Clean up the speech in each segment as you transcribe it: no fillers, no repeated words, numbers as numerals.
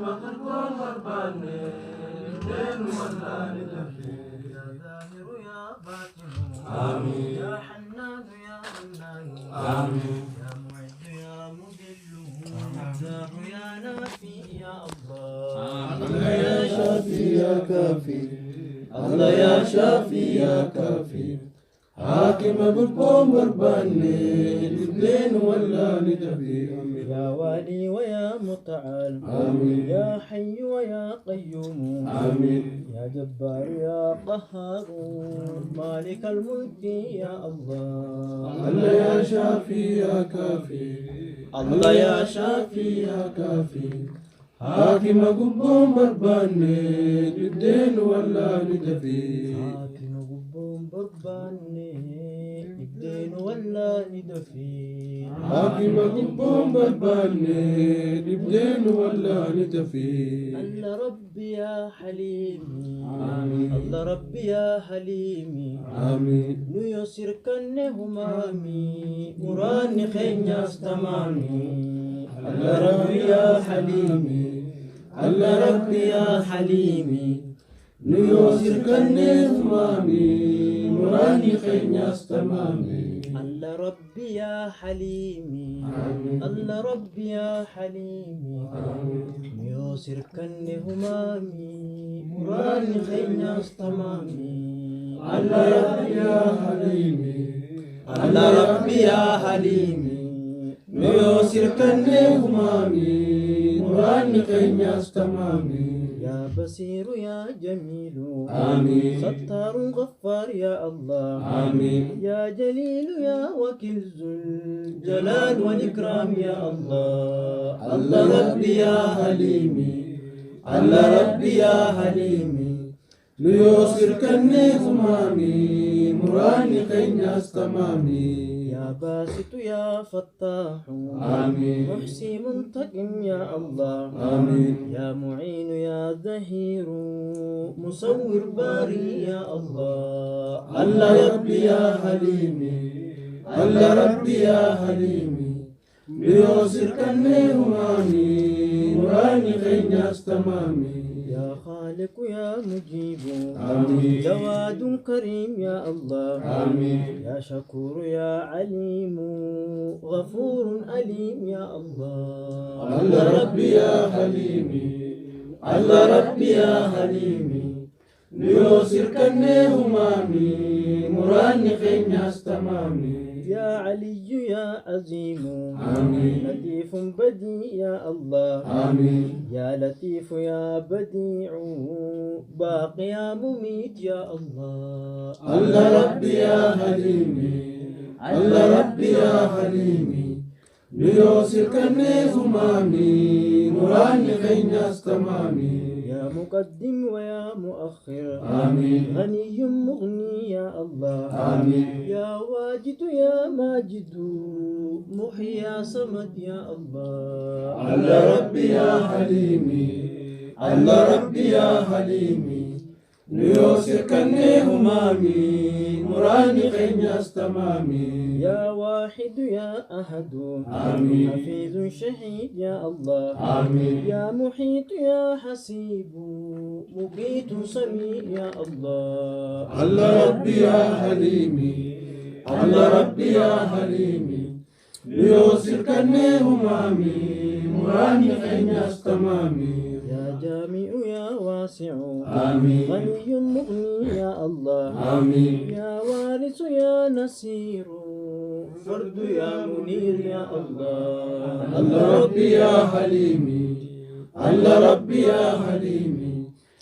مغرقون غرباني لين ولا ندفي يا ظاهر يا باطن آمين يا حنان يا منان آمين يا معز يا مذل الدار يا نافي يا الله الله يا شافي يا كافي الله يا شافي يا كافي حاكم بالقوم برباني لين ولا ندفي يا والي ويا متعال آمين يا حي ويا قيوم آمين يا جبار يا قهار مالك الملك يا الله الله يا شافي يا كافي الله يا شافي يا كافي حاكم قبهم برباني للدين ولا ندفي حاكم قبهم برباني الدين ولا ندفي حاكم قبهم برباني للدين ولا ندفي الله ربي يا حليمي آمين الله ربي يا حليمي آمين نيسر كنه همامي مراني خينيا استمامي الله ربي يا حليمي الله ربي يا حليمي نيوسر كنه مامي مراني خينيا استمامي الله ربي يا حليمي الله ربي يا حليمي نيسر كنه همامي مراني خينيا استمامي الله ربي يا حليمي الله ربي يا حليمي نيوسر كنه مامي مراني خينيا استمامي يا بصير يا جميل آمين ستار غفار يا الله آمين يا جليل يا وكيل ذو الجلال والإكرام يا الله الله ربي يا حليمي الله ربي يا حليمي ليوسر كنه مامي مراني خينيا استمامي يا باسط يا فتاح آمين محسي منتقم يا الله آمين يا معين يا ظهير مصور باري يا الله الله ربي يا حليمي الله ربي يا حليمي ليوسر كنه مامي مراني خينيا استمامي يا خالق يا مجيب آمين جواد كريم يا الله آمين يا شكور يا عليم غفور أليم يا الله الله ربي يا حليمي الله ربي يا حليمي ليوسر كنه مامي مراني خينيا استمامي يا علي يا عظيم آمين لطيف بديع يا الله آمين يا لطيف يا بديع باقي يا مميت يا الله الله ربي يا حليمي الله ربي يا حليمي ليوسر كنه مامي مراني خينيا استمامي يا مقدم ويا مؤخر آمين غني مغني يا الله آمين يا واجد يا ماجد محيي يا صمد يا الله الله ربي يا حليمي الله ربي يا حليمي ليوسر كنه مامي مراني خينيا استمامي يا واحد يا أحد آمين حفيظ شهيد يا الله آمين يا محيط يا حسيب مقيت سميع يا الله الله ربي يا حليمي الله ربي يا حليمي ليوسر كنه مامي مراني خينيا استمامي يا جامع يا واسع آمين غني مغني يا الله آمين يا وارث يا نصير فرد يا منير يا الله الله ربي يا حليمي الله ربي يا حليمي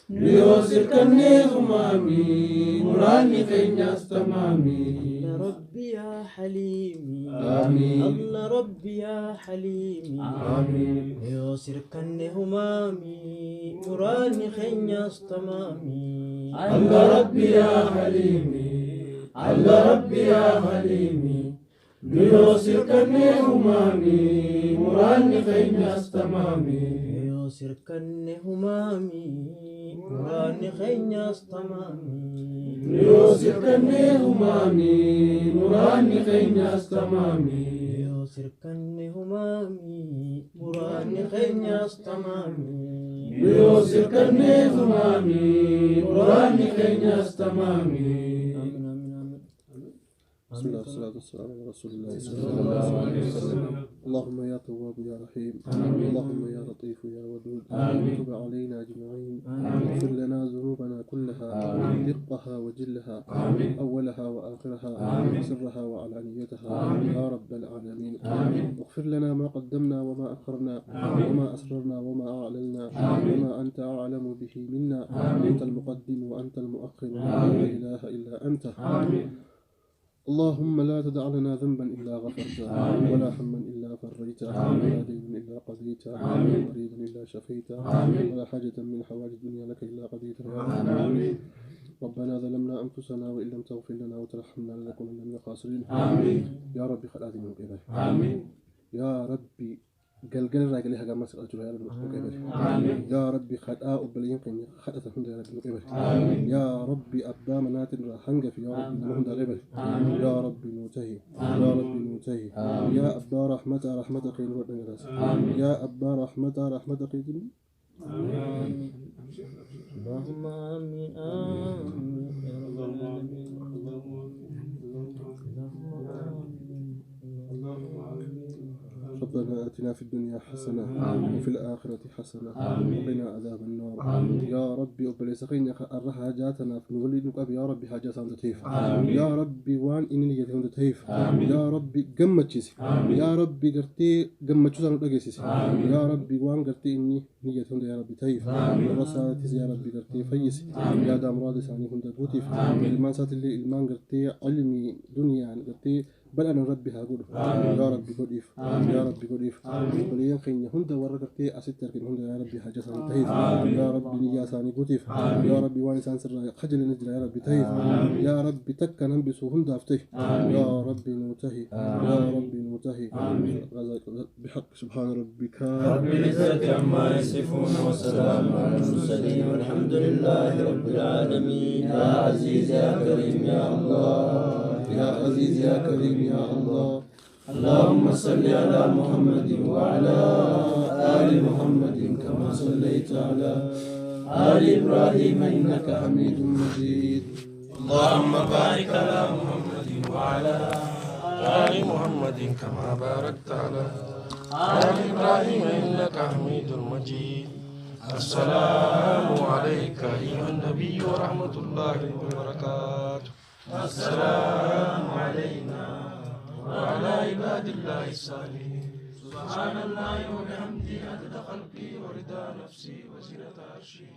ليوسر كنه مامي مراني خينيا استمامي يا ربي يا حليمي آمين الله ربي يا حليمي آمين يوسر كنه مامي مراني خينيا استمامي الله ربي يا حليمي الله ربي يا حليمي ليوسر كنه مامي مراني خينيا استمامي يوسر كنه مامي مراني خينيا استمامي ليوسر كنه مامي مراني خينيا استمامي يوسر كنه مامي مراني خينيا استمامي يوسر كني ثمامي وراني كينياس تمامي. بسم الله والصلاة والسلام على رسول الله صلى الله عليه وسلم. اللهم يا تواب يا رحيم، اللهم يا لطيف يا ودود، تب علينا أجمعين، اغفر لنا ذنوبنا كلها، دقها وجلها، أولها وآخرها، سرها وعلانيتها يا رب العالمين. اغفر لنا ما قدمنا وما أخرنا وما أسررنا وما أعلنا وما أنت أعلم به منا. أنت المقدم وأنت المؤخر لا إله إلا أنت. اللهم لا تدع لنا ذنبا إلا غفرته، ولا هما إلا فريته، ولا دينا إلا قضيته، ولا مريضا إلا شفيته، ولا حاجة من حوائج الدنيا لك إلا قضيتها يا رب العالمين. ربنا ظلمنا أنفسنا وإن لم تغفر لنا وترحمنا لنكونن من الخاسرين. يا ربي خلاتي من قبل. يا ربي قلقل راجلي هجا مسر أجر يا رب قبل. يا ربي خداء وبلين قني خدت هند يا رب قبل. يا ربي أبا منات رحنج في يا ربي نهند قبل. يا ربي نوتهي يا ربي نوتهي. يا أبا رحمة قيل ودن راس. يا أبا رحمة قيل. اللهم آمين آمين يا رب العالمين. ربنا آتنا في الدنيا حسنة وفي الآخرة حسنة وقنا عذاب النار. يا ربي أبلي سقين أرى حاجاتنا نقول نقاب يا ربي حاجات عند تيف. يا ربي وان إني جت عند تيف. يا ربي جمتشيس. يا ربي قرتي جمتشوس عند أجلسيس. يا ربي وان قرتي إني نيجت عند يا ربي تيف. رسالتي يا ربي قرتي فيس. يا دام رادس عني عند بوتيف. المان سات اللي المان قرتي علمي دنيا قرتي بل أنا ربي هقول يا ربي قديف يا ربي قديف. وليان خين هند ورقتي أستر كن هند يا ربي حاجة سان تهيف. يا ربي نياساني قديف. يا ربي وانسان سر خجل نجرا يا ربي تهيف. يا ربي تك نبسو هند أفتي. يا ربي نوتهي يا ربي نوتهي. بحق سبحان ربك رب العزة عما يصفون وسلام على المرسلين والحمد لله رب العالمين. يا عزيز يا كريم يا الله. يا عزيز يا كريم يا الله. اللهم صل على محمد وعلى آل محمد كما صليت على آل إبراهيم إنك حميد مجيد. اللهم بارك على محمد وعلى آل محمد كما باركت على آل إبراهيم إنك حميد مجيد. السلام عليك أيها النبي ورحمة الله وبركاته. السلام علينا وعلى عباد الله الصالحين. سبحان الله وبحمده عدد خلقي ورضا نفسي وزنة عرشي.